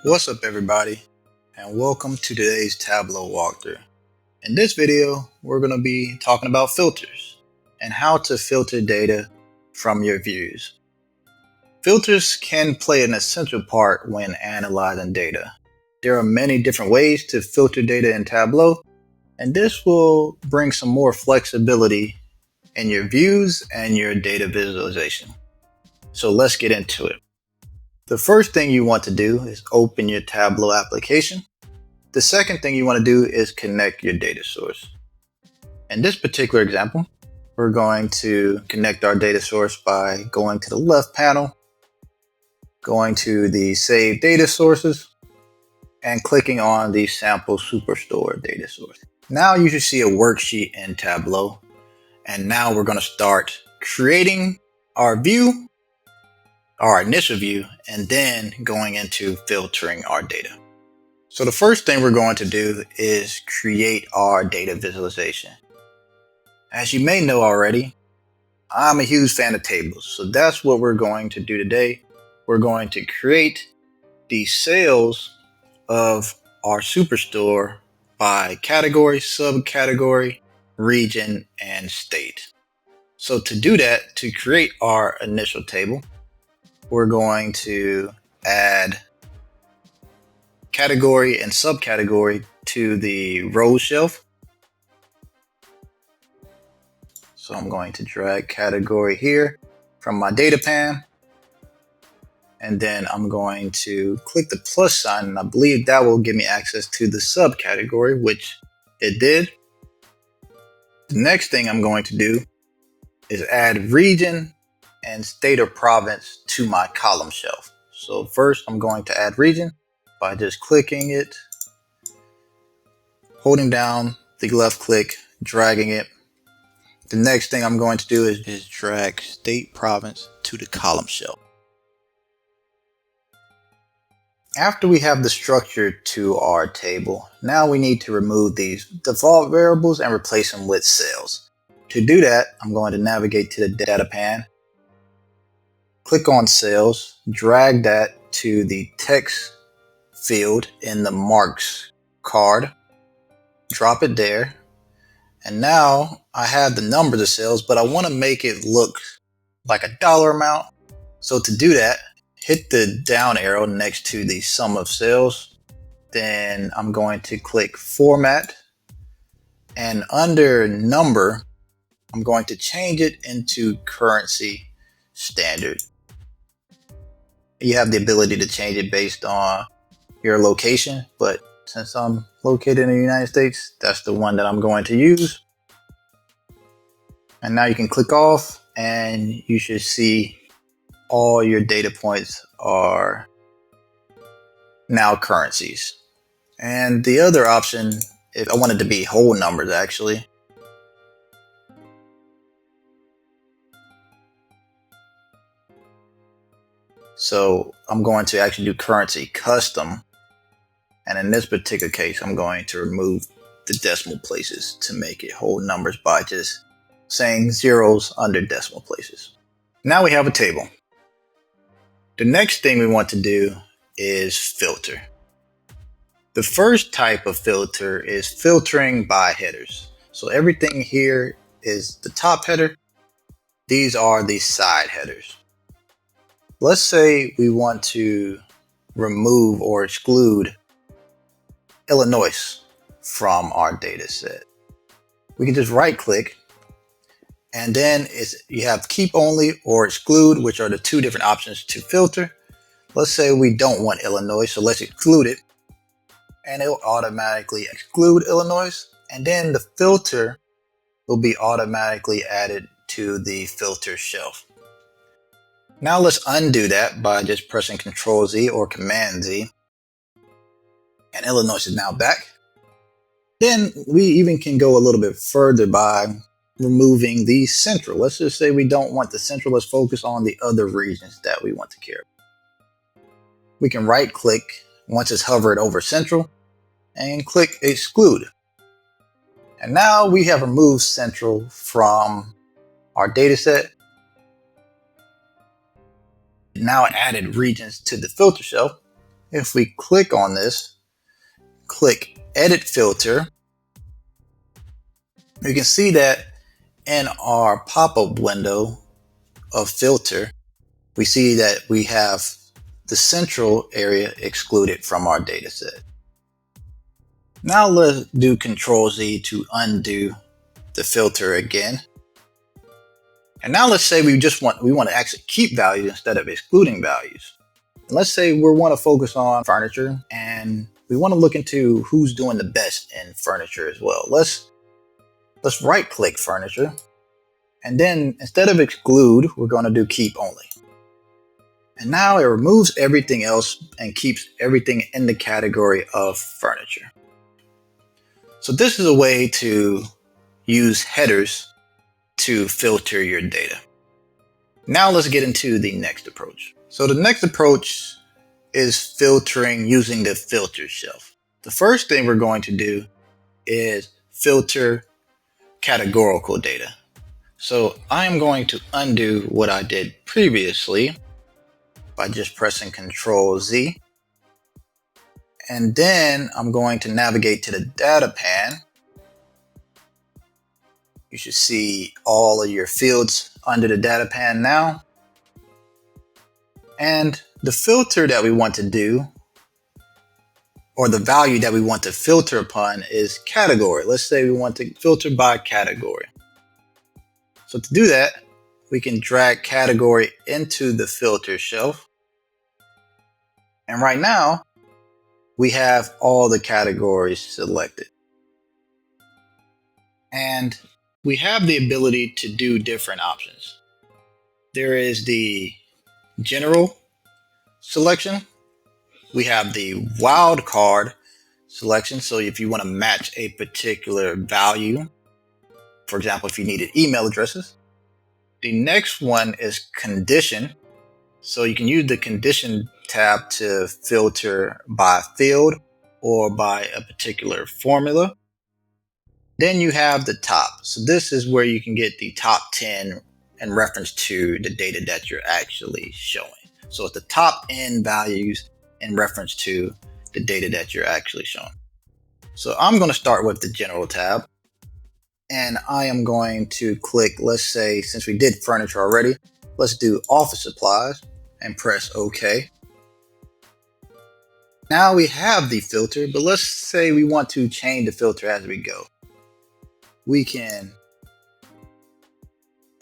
What's up everybody, and welcome to today's Tableau walkthrough. In this video, we're going to be talking about filters and how to filter data from your views. Filters can play an essential part when analyzing data. There are many different ways to filter data in Tableau, and this will bring some more flexibility in your views and your data visualization. So let's get into it. The first thing you want to do is open your Tableau application. The second thing you want to do is connect your data source. In this particular example, we're going to connect our data source by going to the left panel, going to the Save Data Sources, and clicking on the Sample Superstore data source. Now you should see a worksheet in Tableau, and now we're going to start creating our view, our initial view, and then going into filtering our data. So the first thing we're going to do is create our data visualization. As you may know already, I'm a huge fan of tables, so that's what we're going to do today. We're going to create the sales of our superstore by category, subcategory, region, and state. So to do that, to create our initial table, we're going to add category and subcategory to the row shelf. So I'm going to drag category here from my data pane, and then I'm going to click the plus sign, and I believe that will give me access to the subcategory, which it did. The next thing I'm going to do is add region and state or province to my column shelf. So first I'm going to add region by just clicking it, holding down the left click, dragging it. The next thing I'm going to do is drag state province to the column shelf. After we have the structure to our table, now we need to remove these default variables and replace them with cells. To do that, I'm going to navigate to the data pane, click on cells, drag that to the text field in the marks card, drop it there, and now I have the numbers of cells, but I want to make it look like a dollar amount. So to do that, hit the down arrow next to the sum of cells, then I'm going to click format, and under number I'm going to change it into currency standard. You have the ability to change it based on your location, but since I'm located in the United States, that's the one that I'm going to use. And now you can click off, and you should see all your data points are now currencies. And the other option, if I wanted to be whole numbers actually, so I'm going to actually do currency custom. And in this particular case, I'm going to remove the decimal places to make it whole numbers by just saying zeros under decimal places. Now we have a table. The next thing we want to do is filter. The first type of filter is filtering by headers. So everything here is the top header. These are the side headers. Let's say we want to remove or exclude Illinois from our data set. We can just right click, and then you have keep only or exclude, which are the two different options to filter. Let's say we don't want Illinois, so let's exclude it, and it will automatically exclude Illinois, and then the filter will be automatically added to the filter shelf. Now let's undo that by just pressing Ctrl Z or Command Z, and Illinois is now back. Then we even can go a little bit further by removing the central. Let's just say we don't want the central. Let's focus on the other regions that we want to care about. We can right click once it's hovered over central and click exclude. And now we have removed central from our data set. Now added regions to the filter shelf. if we click on this, click Edit Filter, you can see that in our pop-up window of filter, we see that we have the central area excluded from our data set. Now let's do Control-Z to undo the filter again. And now let's say we want to actually keep values instead of excluding values. And let's say we want to focus on furniture and we want to look into who's doing the best in furniture as well. Let's right click furniture, and then instead of exclude, we're going to do keep only. And now it removes everything else and keeps everything in the category of furniture. So this is a way to use headers to filter your data. Now let's get into the next approach. So the next approach is filtering using the filter shelf. The first thing we're going to do is filter categorical data. So I am going to undo what I did previously by just pressing Control-Z. And then I'm going to navigate to the data pane. You should see all of your fields under the data pane now. And the filter that we want to do, or the value that we want to filter upon, is category. Let's say we want to filter by category. So to do that, we can drag category into the filter shelf. And right now, we have all the categories selected. And we have the ability to do different options. There is the general selection. We have the wildcard selection. So if you want to match a particular value, for example, if you needed email addresses. The next one is condition. So you can use the condition tab to filter by field or by a particular formula. Then you have the top. So this is where you can get the top 10 in reference to the data that you're actually showing. So it's the top N values in reference to the data that you're actually showing. So I'm going to start with the general tab. And I am going to click, let's say, since we did furniture already, let's do office supplies and press OK. Now we have the filter, but let's say we want to change the filter as we go. We can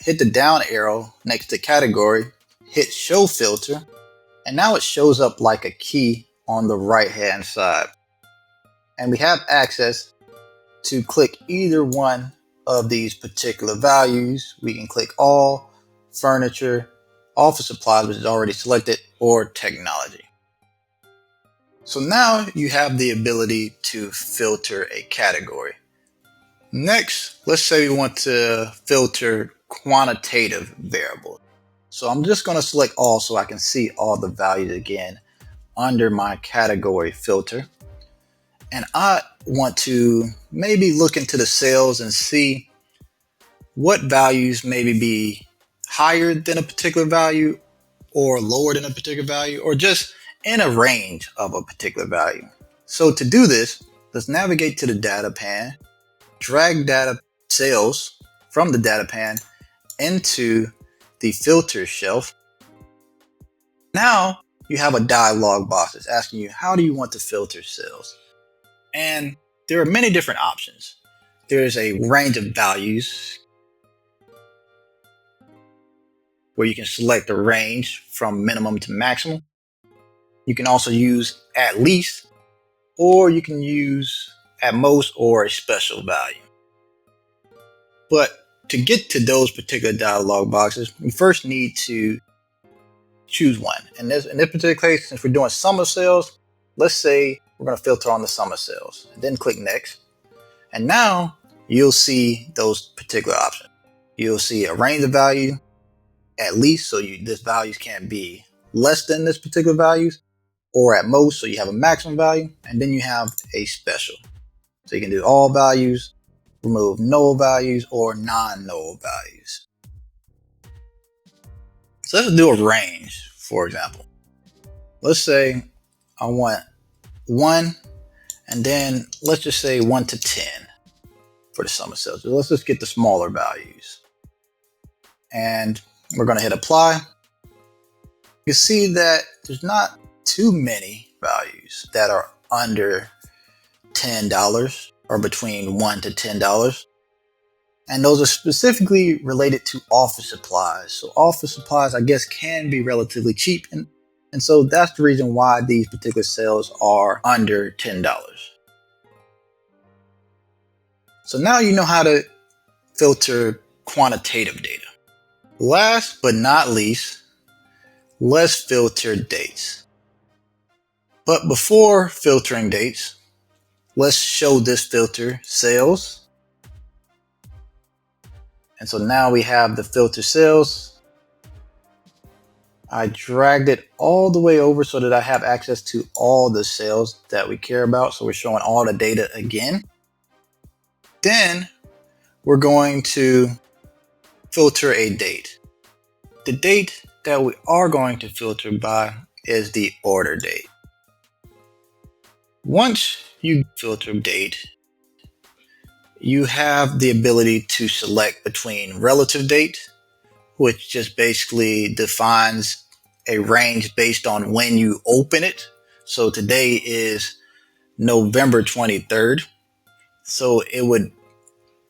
hit the down arrow next to category, hit show filter, and now it shows up like a key on the right hand side. And we have access to click either one of these particular values. We can click all, furniture, office supplies, which is already selected, or technology. So now you have the ability to filter a category. Next, let's say we want to filter quantitative variables. So I'm just going to select all so I can see all the values again under my category filter. And I want to maybe look into the sales and see what values maybe be higher than a particular value or lower than a particular value, or just in a range of a particular value. So to do this, let's navigate to the data pane, drag data sales from the data pane into the filter shelf. Now you have a dialog box that's asking you, how do you want to filter sales? And there are many different options. There is a range of values where you can select a range from minimum to maximum. You can also use at least, or you can use at most or a special value. But to get to those particular dialog boxes, we first need to choose one. In this particular case, since we're doing summer sales, let's say we're going to filter on the summer sales, and then click next. And now you'll see those particular options. You'll see a range of value, at least, so this values can't be less than this particular values, or at most, so you have a maximum value, and then you have a special. So you can do all values, remove null values, or non-null values. So let's do a range, for example. Let's say I want 1, and then let's just say 1 to 10 for the sum of sales. So let's just get the smaller values. And we're going to hit apply. You see that there's not too many values that are under $10 or between $1 to $10. And those are specifically related to office supplies. So office supplies, I guess, can be relatively cheap. And so that's the reason why these particular sales are under $10. So now you know how to filter quantitative data. Last but not least, let's filter dates. But before filtering dates, let's show this filter sales. And so now we have the filter sales. I dragged it all the way over so that I have access to all the sales that we care about. So we're showing all the data again. Then we're going to filter a date. The date that we are going to filter by is the order date. Once you filter date, you have the ability to select between relative date, which just basically defines a range based on when you open it. So today is November 23rd. So it would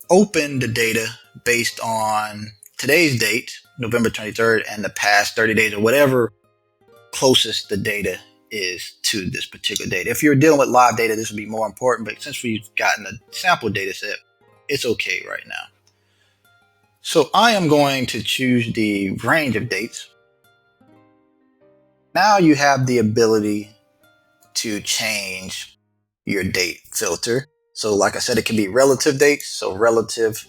open the data based on today's date, November 23rd, and the past 30 days or whatever closest the data is to this particular date. If you're dealing with live data, this would be more important, but since we've gotten a sample data set, it's okay right now. So I am going to choose the range of dates. Now you have the ability to change your date filter. So like I said, it can be relative dates. So relative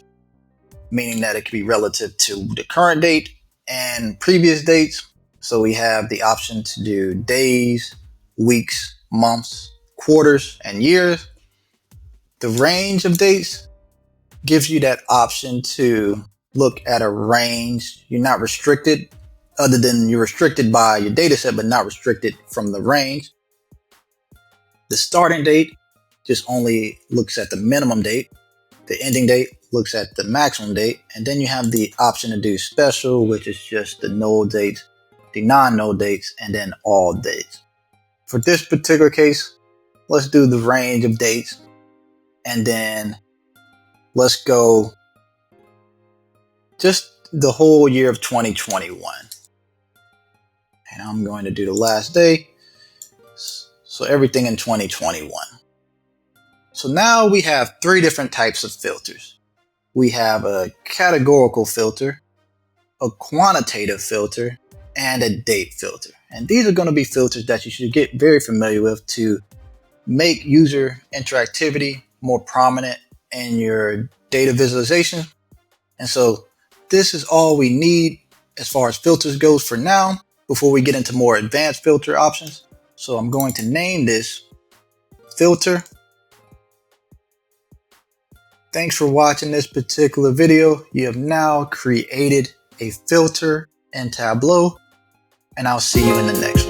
meaning that it can be relative to the current date and previous dates. So we have the option to do days, weeks, months, quarters, and years. The range of dates gives you that option to look at a range. You're not restricted, other than you're restricted by your data set, but not restricted from the range. The starting date just only looks at the minimum date. The ending date looks at the maximum date. And then you have the option to do special, which is just the null dates, the non-null dates, and then all dates. For this particular case, let's do the range of dates. And then let's go just the whole year of 2021. And I'm going to do the last day. So everything in 2021. So now we have 3 different types of filters. We have a categorical filter, a quantitative filter, and a date filter. And these are going to be filters that you should get very familiar with to make user interactivity more prominent in your data visualization. And so this is all we need as far as filters goes for now, before we get into more advanced filter options. So I'm going to name this filter. Thanks for watching this particular video. You have now created a filter in Tableau, and I'll see you in the next one.